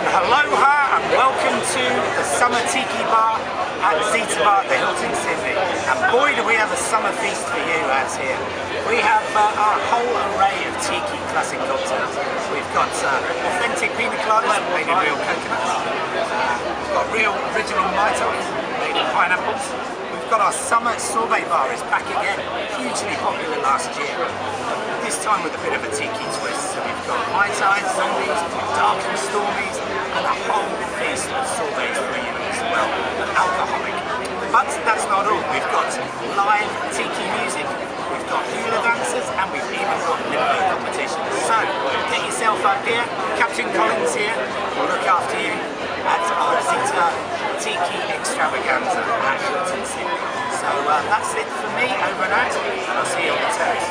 And aloha and welcome to the Summer Tiki Bar at Zita Bar at the Hilton Sydney. And boy do we have a summer feast for you lads here. We have our whole array of tiki classic cocktails. We've got authentic pina coladas made in real coconuts. We've got real original Mai Tais made in pineapples. We've got our summer sorbet bar is back again, hugely popular last year. This time with a bit of a tiki twist. So we've got Mai Tais, zombies, dark and stormies, and a whole feast of sorbets for you as well, alcoholic. But that's not all. We've got live tiki music, we've got hula dancers, and we've even got limbo competitions. So get yourself up here. Captain Collins here will look after you at our Zita Tiki Extravaganza at Hilton Sydney. So that's it for me, over and out, and I'll see you on the terrace.